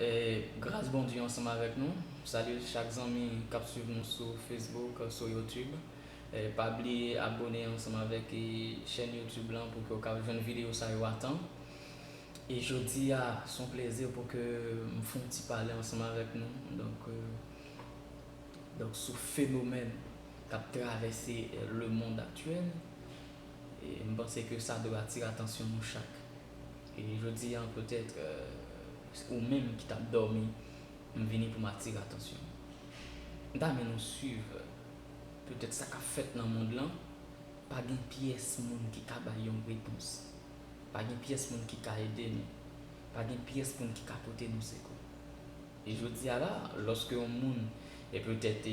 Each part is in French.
Et grâce bon Dieu ensemble avec nous. Salut chaque ami qui suit nous sur Facebook, sur YouTube. Et pas oublier abonner ensemble avec la chaîne YouTube là pour que vous ayez une vidéo ça y attend. Et je dis à son plaisir pour que nous fassions un petit parler ensemble avec nous. Donc ce phénomène qui a traversé le monde actuel. Et je pense que ça doit attirer l'attention de chaque. Et je dis peut-être ou même qui t'a dormi, je viens pour m'attirer l'attention. Dame nous suivre peut-être ça qu'a fait dans le monde là, pas de pièce monde qui a une réponse. Pas de pièce monde qui a aidé nous. Pas de pièce monde qui a porté nous secours. Et je dis à là, lorsque un monde et peut-être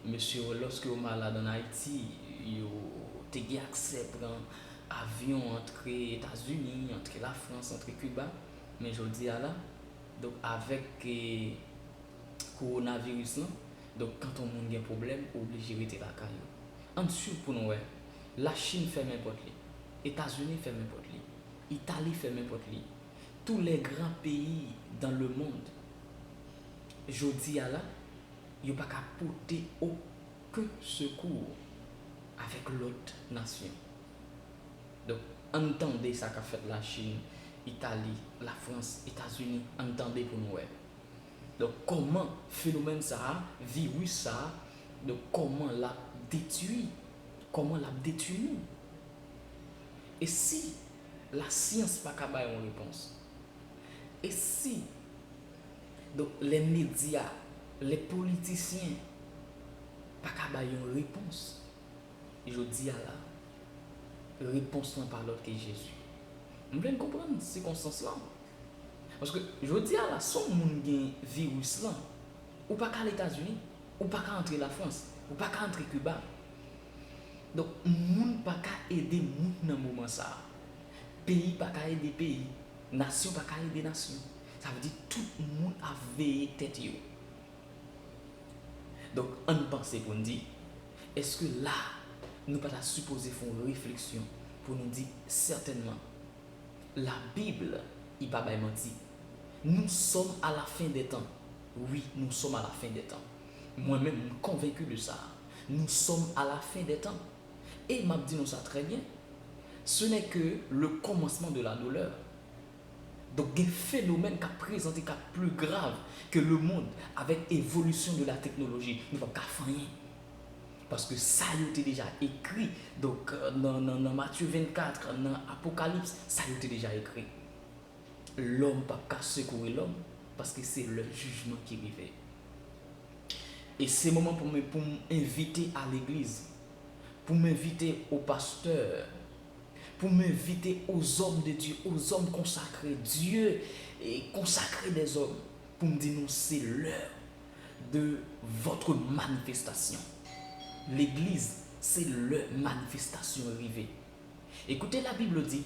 monsieur lorsque on malade en Haïti, yo te gen accès pour un avion entre États-Unis, entre la France, entre Cuba, mais je dis à là, donc avec le coronavirus là, donc quand on a un problème, obligé de rester la caille. En dessous pour nous, la Chine fait n'importe quoi. États-Unis fait n'importe quoi. Italie fait n'importe quoi. Tous les grands pays dans le monde, je dis à là, ils n'ont pas qu'à porter aucun secours avec l'autre nation. Donc, entendez ça qu'a fait la Chine, l'Italie, la France, les États-Unis, entendez pour nous. Donc, comment phénomène ça, virus ça, donc comment l'a détruit, comment l'a détruit. Et si la science n'a pas une réponse, et si donc, les médias, les politiciens, pas qu'à une réponse, je dis à la réponse n'est pas l'autre que Jésus. Vous voulez comprendre ces circonstances-là? Parce que je dis à la son moun gen virus là, ou pas qu'à les États-Unis, ou pas qu'à entrer la France, ou pas qu'à entrer Cuba. Donc, moun pas qu'à aider moun dans le moment ça. Pays pas qu'à aider pays, nation pas qu'à aider nation. Ça veut dire tout le monde a veillé tête yo. Donc, on pense pour nous dire, est-ce que là, nous pas supposé faire une réflexion pour nous dire certainement, la Bible, il pas menti. Nous sommes à la fin des temps. Oui, nous sommes à la fin des temps. Moi-même, je suis convaincu de ça. Nous sommes à la fin des temps. Et m'a dit nous ça très bien. Ce n'est que le commencement de la douleur. Donc, il y a un phénomène qui a présenté qui est plus grave que le monde avec l'évolution de la technologie. Nous ne pouvons pas faire rien. Parce que ça a été déjà écrit. Donc, dans Matthieu 24, dans Apocalypse, ça a été déjà écrit. L'homme ne peut pas secourir l'homme parce que c'est le jugement qui arrive. Et c'est le moment pour m'inviter à l'église, pour m'inviter aux pasteurs, pour m'inviter aux hommes de Dieu, aux hommes consacrés. Dieu est consacré des hommes pour me dire non, c'est l'heure de votre manifestation. L'église, c'est leur manifestation arrivée. Écoutez, la Bible dit,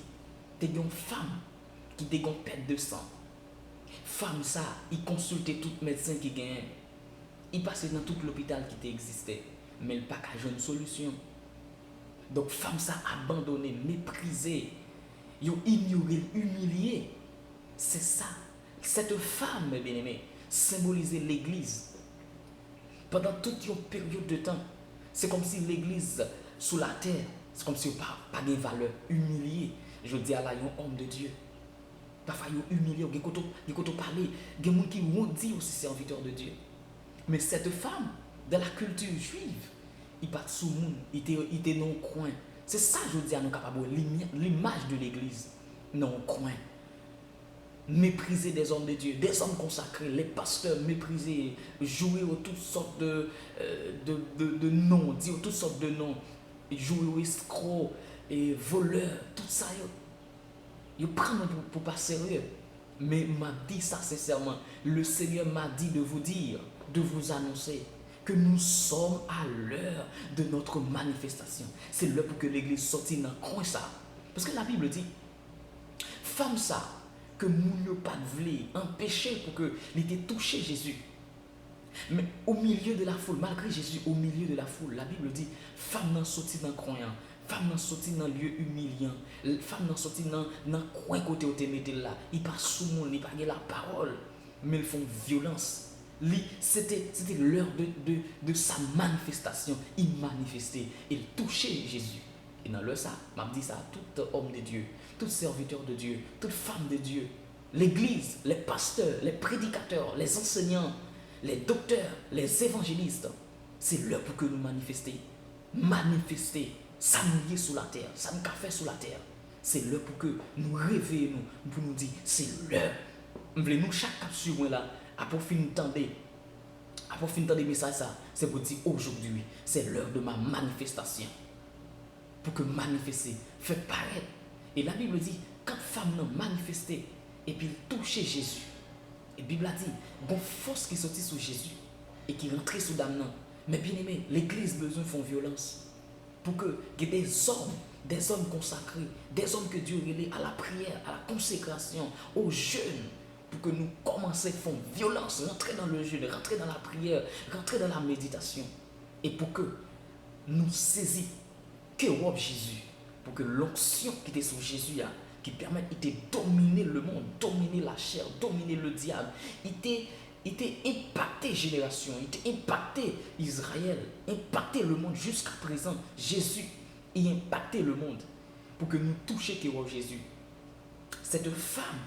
t'es une femme qui te une perte de sang. Femme ça, il consultait tout médecin qui gagne. Il passait dans tout l'hôpital qui existait, mais il n'a pas qu'à une solution. Donc femme ça abandonné, méprisé, ignoré, humilié. C'est ça. Cette femme, mes bien-aimés, symbolisait l'église. Pendant toute une période de temps, c'est comme si l'église sous la terre, c'est comme si on pas de valeur, humilié. Je dis à la un homme de Dieu. Parfois, il est humilié, il y a parler, il y a des gens qui ont dit aussi serviteur de Dieu. Mais cette femme, dans la culture juive, il part sous le monde, il était dans le coin. C'est ça, je dis à nous capables, l'image de l'église, dans le coin. Mépriser des hommes de Dieu, des hommes consacrés, les pasteurs méprisés, jouer aux toutes sortes de noms, dire toutes sortes de noms, jouer aux escrocs et voleurs, tout ça. Ils prennent pour pas sérieux. Mais m'a dit ça sincèrement. Le Seigneur m'a dit de vous dire, de vous annoncer que nous sommes à l'heure de notre manifestation. C'est l'heure pour que l'église sorte dans le coin ça. Parce que la Bible dit, femme ça, que nous ne pas voulu empêcher pour que il ait touché Jésus. Mais au milieu de la foule, malgré Jésus, au milieu de la foule, la Bible dit, femme n'a sorti dans le croyant, femme n'a sorti dans le lieu humiliant, femme n'a sorti dans le coin côté où tu es là, il passe sous mon, il pas la parole. mais ils font violence. C'était l'heure de sa manifestation. Il manifestait, il touchait Jésus. Et dans le ça, m'a dit ça à tout homme de Dieu, tout serviteur de Dieu, toute femme de Dieu, l'église, les pasteurs, les prédicateurs, les enseignants, les docteurs, les évangélistes. C'est l'heure pour que nous manifestions. Manifester, ça nous lier sous la terre, ça nous fait sous la terre. C'est l'heure pour que nous réveillons, pour nous dire, c'est l'heure. Nous voulons chaque cap sur moi là, après finir de message ça, c'est pour dire aujourd'hui, c'est l'heure de ma manifestation. Pour que manifester, fait paraître. Et la Bible dit, quand femme n'a manifesté, et puis il touchait Jésus, et la Bible a dit, il y a une force qui sortit sous Jésus, et qui rentrait sous Damnan. Mais bien aimé, l'église besoin font violence. Pour que y ait des hommes consacrés, des hommes que Dieu relève à la prière, à la consécration, aux jeunes, pour que nous commencions à faire violence, rentrer dans le jeûne, rentrer dans la prière, rentrer dans la méditation. Et pour que nous saisissions que Jésus, pour que l'onction qui était sur Jésus, qui permet de dominer le monde, dominer la chair, dominer le diable, il était impacté génération, il était impacté Israël, impacté le monde jusqu'à présent. Jésus a impacté le monde pour que nous touchions que Jésus. Cette femme,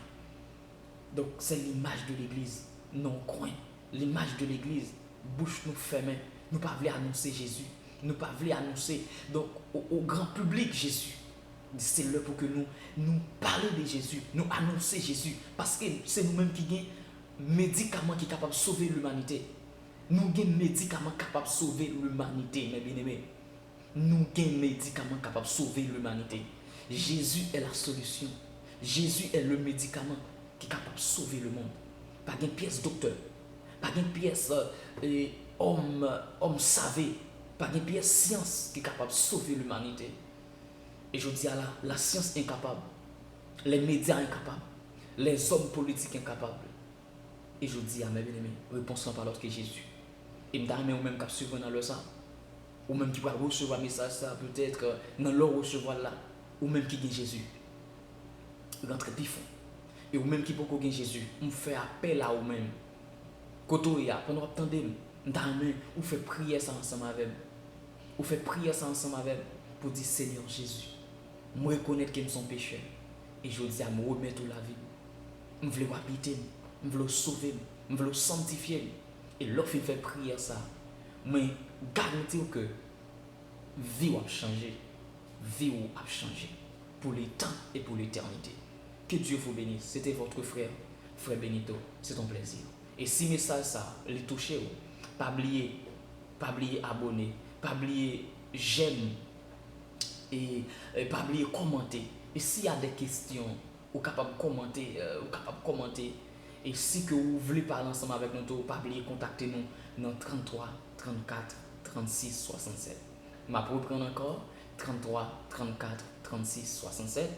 donc c'est l'image de l'église, non coin, l'image de l'église, bouche nous fermée, nous ne pouvons pas annoncer Jésus, nous ne pouvons pas annoncer donc, au grand public Jésus. C'est là pour que nous parlions de Jésus, nous annoncer Jésus, parce que c'est nous-mêmes qui avons médicaments qui sont capables de sauver l'humanité. Nous avons médicaments capables de sauver l'humanité, mes bien-aimés. Nous avons médicaments capables de sauver l'humanité. Jésus est la solution. Jésus est le médicament qui est capable de sauver le monde. Pas une pièce docteur, pas une pièce homme savé, pas une pièce science qui est capable de sauver l'humanité. Et je dis à la science incapable, les médias incapables, les hommes politiques incapables. Et je dis à mes bien-aimés, réponse par l'autre que Jésus. Et je dis même qui suivre dans le ça, ou même qui va recevoir un message ça, peut-être dans le recevoir là, ou même qui gagne Jésus. Rentre plus fond. Et ou même qui peut gagner Jésus, on fait appel à vous-même. Quand on y a, pendant que vous attendez, vous faites prier ça ensemble avec vous. Vous faites prier ça ensemble avec pour dire Seigneur Jésus, moi reconnaître que je suis pécheur. Et je dis à me remettre la vie. Je veux habiter, je veux sauver, je veux sanctifier. Et lorsque je fais prier ça, je garantis que la vie va changer. Vie va changer. Pour les temps et pour l'éternité. Que Dieu vous bénisse. C'était votre frère, frère Benito. C'est un plaisir. Et si le message ça, les touché, pas oublier abonner, pas oublier j'aime et pas oublier commenter. Et s'il y a des questions, vous capable de commenter, et si que vous voulez parler ensemble avec nous, pas oublier contacter nous dans 33 34 36 67. Ma reprendre encore 33 34 36 67.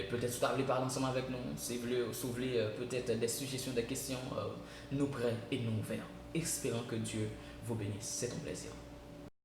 Peut-être que vous voulez parler ensemble avec nous, si vous voulez peut-être des suggestions, des questions, nous prêts et nous ouverts. Espérons que Dieu vous bénisse. C'est un plaisir.